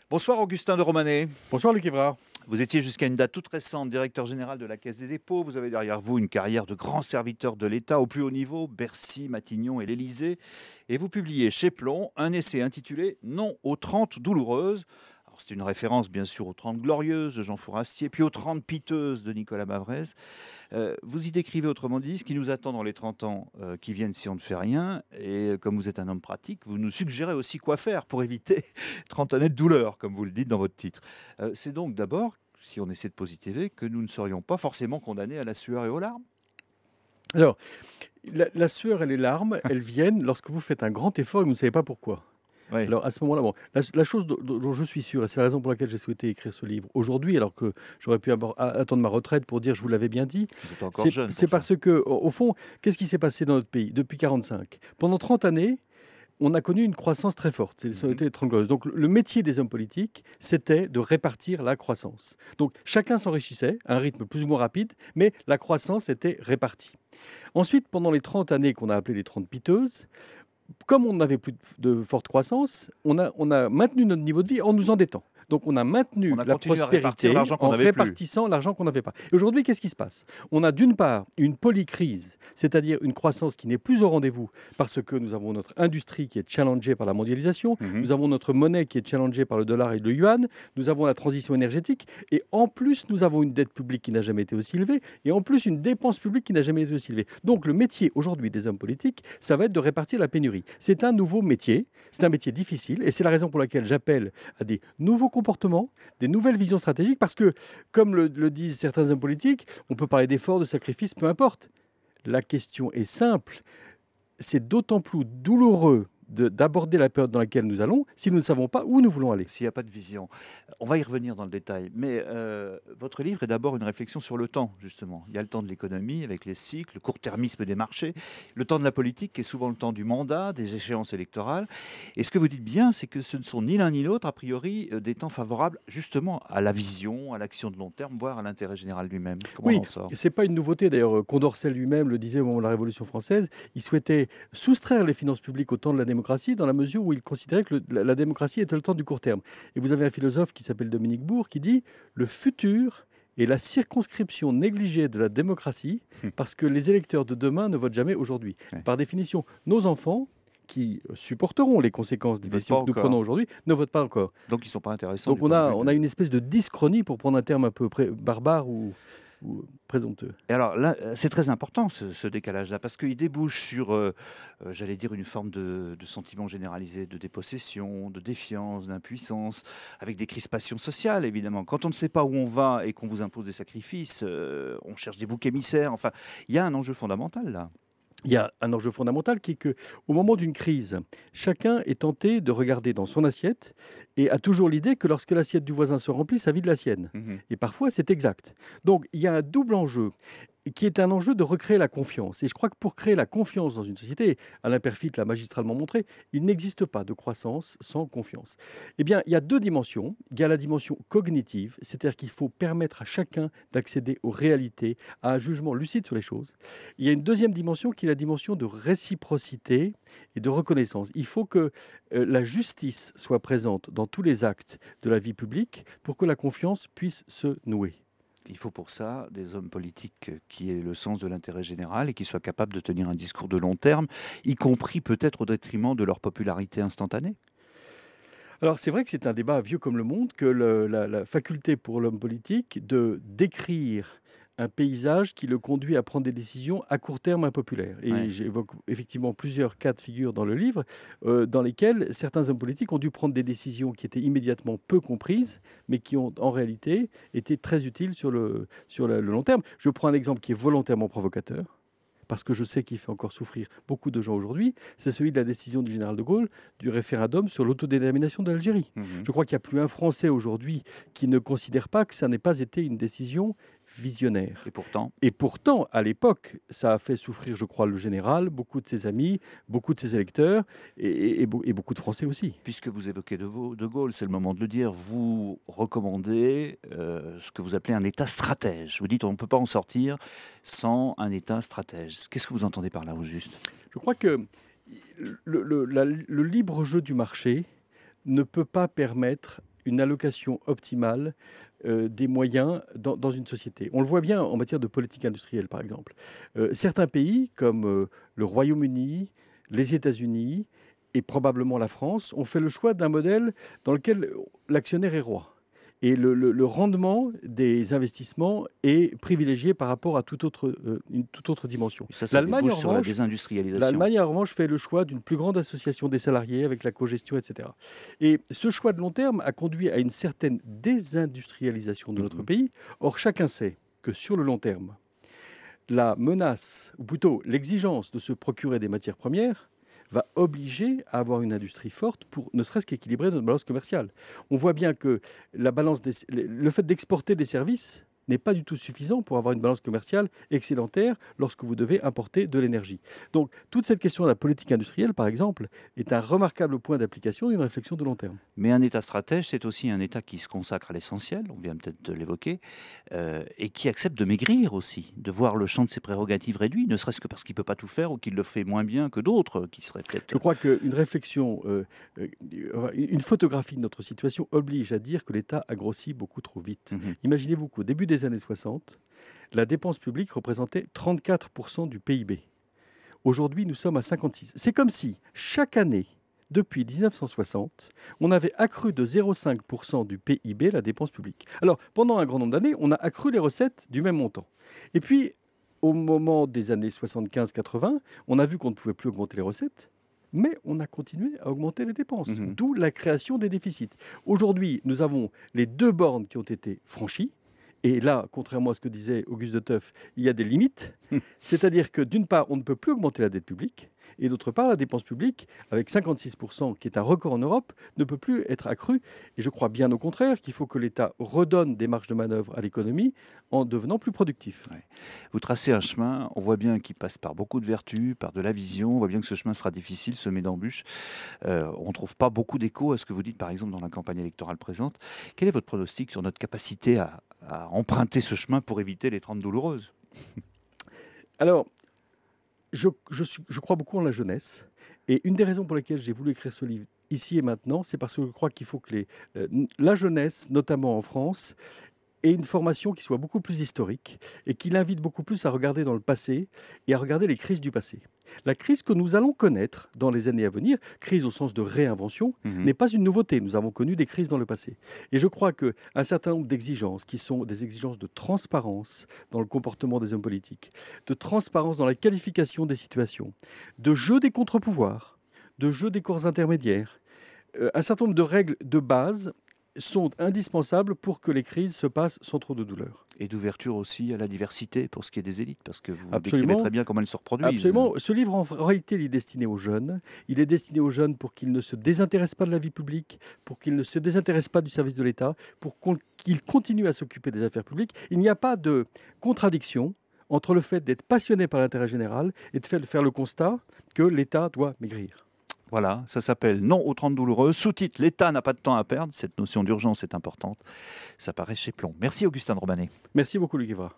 Bonsoir Augustin de Romanet. Bonsoir Luc Évrard. Vous étiez jusqu'à une date toute récente directeur général de la Caisse des dépôts. Vous avez derrière vous une carrière de grand serviteur de l'État au plus haut niveau, Bercy, Matignon et l'Élysée. Et vous publiez chez Plomb un essai intitulé « Non aux 30 douloureuses ». C'est une référence bien sûr aux 30 glorieuses de Jean Fourastier, puis aux 30 piteuses de Nicolas Mavrez. Vous y décrivez autrement dit ce qui nous attend dans les 30 ans qui viennent si on ne fait rien. Et comme vous êtes un homme pratique, vous nous suggérez aussi quoi faire pour éviter 30 années de douleur, comme vous le dites dans votre titre. C'est donc d'abord, si on essaie de positiver, que nous ne serions pas forcément condamnés à la sueur et aux larmes. Alors, la sueur et les larmes, elles viennent lorsque vous faites un grand effort et vous ne savez pas pourquoi. Oui. Alors à ce moment-là, bon, la chose dont je suis sûr, et c'est la raison pour laquelle j'ai souhaité écrire ce livre aujourd'hui, alors que j'aurais pu attendre ma retraite pour dire je vous l'avais bien dit, Vous êtes encore jeune. c'est parce que, au fond, qu'est-ce qui s'est passé dans notre pays depuis 1945 ? Pendant 30 années, on a connu une croissance très forte. Ça a été les 30 glorieuses. Donc le métier des hommes politiques, c'était de répartir la croissance. Donc chacun s'enrichissait à un rythme plus ou moins rapide, mais la croissance était répartie. Ensuite, pendant les 30 années qu'on a appelées les 30 piteuses, comme on n'avait plus de forte croissance, on a maintenu notre niveau de vie en nous endettant. Donc on a maintenu la prospérité en répartissant l'argent qu'on n'avait pas. Et aujourd'hui, qu'est-ce qui se passe ? On a d'une part une polycrise, c'est-à-dire une croissance qui n'est plus au rendez-vous parce que nous avons notre industrie qui est challengée par la mondialisation, nous avons notre monnaie qui est challengée par le dollar et le yuan, nous avons la transition énergétique et en plus nous avons une dette publique qui n'a jamais été aussi élevée et en plus une dépense publique qui n'a jamais été aussi élevée. Donc le métier aujourd'hui des hommes politiques, ça va être de répartir la pénurie. C'est un nouveau métier, c'est un métier difficile et c'est la raison pour laquelle j'appelle à des nouveaux comportements, des nouvelles visions stratégiques, parce que, comme le disent certains hommes politiques, on peut parler d'efforts, de sacrifices, peu importe. La question est simple, c'est d'autant plus douloureux d'aborder la période dans laquelle nous allons si nous ne savons pas où nous voulons aller. S'il n'y a pas de vision. On va y revenir dans le détail. Mais votre livre est d'abord une réflexion sur le temps, justement. Il y a le temps de l'économie avec les cycles, le court-termisme des marchés, le temps de la politique qui est souvent le temps du mandat, des échéances électorales. Et ce que vous dites bien, c'est que ce ne sont ni l'un ni l'autre, a priori, des temps favorables justement à la vision, à l'action de long terme, voire à l'intérêt général lui-même. Comment on en sort ? C'est pas une nouveauté. D'ailleurs, Condorcet lui-même le disait au moment de la Révolution française. Il souhaitait soustraire les finances publiques au temps de la démocratie dans la mesure où il considérait que la démocratie était le temps du court terme. Et vous avez un philosophe qui s'appelle Dominique Bourg qui dit « Le futur est la circonscription négligée de la démocratie parce que les électeurs de demain ne votent jamais aujourd'hui. » Par définition, nos enfants qui supporteront les conséquences des décisions que nous prenons aujourd'hui, ne votent pas encore. Donc ils ne sont pas intéressants. Donc on a une espèce de dyschronie, pour prendre un terme un peu barbare ou présomptueux. Et alors là, c'est très important ce décalage-là, parce qu'il débouche sur, j'allais dire, une forme de sentiment généralisé de dépossession, de défiance, d'impuissance, avec des crispations sociales, évidemment. Quand on ne sait pas où on va et qu'on vous impose des sacrifices, on cherche des boucs émissaires. Enfin, il y a un enjeu fondamental là. Il y a un enjeu fondamental qui est qu'au moment d'une crise, chacun est tenté de regarder dans son assiette et a toujours l'idée que lorsque l'assiette du voisin se remplit, ça vide la sienne. Et parfois, c'est exact. Donc, il y a un double enjeu qui est un enjeu de recréer la confiance. Et je crois que pour créer la confiance dans une société, Alain Peyrefitte l'a magistralement montré, il n'existe pas de croissance sans confiance. Eh bien, il y a deux dimensions. Il y a la dimension cognitive, c'est-à-dire qu'il faut permettre à chacun d'accéder aux réalités, à un jugement lucide sur les choses. Il y a une deuxième dimension qui est la dimension de réciprocité et de reconnaissance. Il faut que la justice soit présente dans tous les actes de la vie publique pour que la confiance puisse se nouer. Il faut pour ça des hommes politiques qui aient le sens de l'intérêt général et qui soient capables de tenir un discours de long terme, y compris peut-être au détriment de leur popularité instantanée. Alors c'est vrai que c'est un débat vieux comme le monde, que la faculté pour l'homme politique de décrire un paysage qui le conduit à prendre des décisions à court terme impopulaires. Et j'évoque effectivement plusieurs cas de figure dans le livre, dans lesquels certains hommes politiques ont dû prendre des décisions qui étaient immédiatement peu comprises, mais qui ont en réalité été très utiles sur le long terme. Je prends un exemple qui est volontairement provocateur, parce que je sais qu'il fait encore souffrir beaucoup de gens aujourd'hui, c'est celui de la décision du général de Gaulle du référendum sur l'autodétermination de l'Algérie. Je crois qu'il n'y a plus un Français aujourd'hui qui ne considère pas que ça n'ait pas été une décision visionnaire. Et pourtant, à l'époque, ça a fait souffrir, je crois, le général, beaucoup de ses amis, beaucoup de ses électeurs et beaucoup de Français aussi. Puisque vous évoquez de Gaulle, c'est le moment de le dire, vous recommandez ce que vous appelez un État stratège. Vous dites on ne peut pas en sortir sans un État stratège. Qu'est-ce que vous entendez par là au juste ? Je crois que le libre jeu du marché ne peut pas permettre une allocation optimale des moyens dans une société. On le voit bien en matière de politique industrielle, par exemple. Certains pays, comme le Royaume-Uni, les États-Unis et probablement la France, ont fait le choix d'un modèle dans lequel l'actionnaire est roi. Et le rendement des investissements est privilégié par rapport à une toute autre dimension. L'Allemagne, sur la désindustrialisation. L'Allemagne, en revanche, fait le choix d'une plus grande association des salariés avec la cogestion, etc. Et ce choix de long terme a conduit à une certaine désindustrialisation de notre pays. Or, chacun sait que sur le long terme, la menace, ou plutôt l'exigence de se procurer des matières premières, va obliger à avoir une industrie forte pour ne serait-ce qu'équilibrer notre balance commerciale. On voit bien que le fait d'exporter des services n'est pas du tout suffisant pour avoir une balance commerciale excédentaire lorsque vous devez importer de l'énergie. Donc, toute cette question de la politique industrielle, par exemple, est un remarquable point d'application d'une réflexion de long terme. Mais un État stratège, c'est aussi un État qui se consacre à l'essentiel, on vient peut-être de l'évoquer, et qui accepte de maigrir aussi, de voir le champ de ses prérogatives réduit, ne serait-ce que parce qu'il ne peut pas tout faire ou qu'il le fait moins bien que d'autres, qui seraient peut-être... Je crois qu'une réflexion, une photographie de notre situation oblige à dire que l'État a grossi beaucoup trop vite. Imaginez-vous qu'au début des années 60, la dépense publique représentait 34% du PIB. Aujourd'hui, nous sommes à 56%. C'est comme si, chaque année, depuis 1960, on avait accru de 0,5% du PIB la dépense publique. Alors, pendant un grand nombre d'années, on a accru les recettes du même montant. Et puis, au moment des années 75-80, on a vu qu'on ne pouvait plus augmenter les recettes, mais on a continué à augmenter les dépenses, d'où la création des déficits. Aujourd'hui, nous avons les deux bornes qui ont été franchies. Et là, contrairement à ce que disait Auguste de Teuf, il y a des limites. C'est-à-dire que d'une part, on ne peut plus augmenter la dette publique, et d'autre part, la dépense publique, avec 56%, qui est un record en Europe, ne peut plus être accrue. Et je crois bien au contraire qu'il faut que l'État redonne des marges de manœuvre à l'économie en devenant plus productif. Ouais. Vous tracez un chemin, on voit bien qu'il passe par beaucoup de vertus, par de la vision, on voit bien que ce chemin sera difficile, semé d'embûches. On ne trouve pas beaucoup d'écho à ce que vous dites, par exemple, dans la campagne électorale présente. Quel est votre pronostic sur notre capacité à emprunter ce chemin pour éviter les 30 douloureuses? Alors, je crois beaucoup en la jeunesse. Et une des raisons pour lesquelles j'ai voulu écrire ce livre ici et maintenant, c'est parce que je crois qu'il faut que la jeunesse, notamment en France, ait une formation qui soit beaucoup plus historique et qui l'invite beaucoup plus à regarder dans le passé et à regarder les crises du passé. La crise que nous allons connaître dans les années à venir, crise au sens de réinvention, n'est pas une nouveauté. Nous avons connu des crises dans le passé. Et je crois qu'un certain nombre d'exigences, qui sont des exigences de transparence dans le comportement des hommes politiques, de transparence dans la qualification des situations, de jeu des contre-pouvoirs, de jeu des corps intermédiaires, un certain nombre de règles de base sont indispensables pour que les crises se passent sans trop de douleur. Et d'ouverture aussi à la diversité pour ce qui est des élites, parce que vous décrivez très bien comment elles se reproduisent. Absolument. Ce livre, en réalité, il est destiné aux jeunes. Il est destiné aux jeunes pour qu'ils ne se désintéressent pas de la vie publique, pour qu'ils ne se désintéressent pas du service de l'État, pour qu'ils continuent à s'occuper des affaires publiques. Il n'y a pas de contradiction entre le fait d'être passionné par l'intérêt général et de faire le constat que l'État doit maigrir. Voilà, ça s'appelle Non aux 30 douloureuses. Sous-titre, l'État n'a pas de temps à perdre. Cette notion d'urgence est importante. Ça paraît chez Plomb. Merci Augustin de Romanet. Merci beaucoup Luc Évra.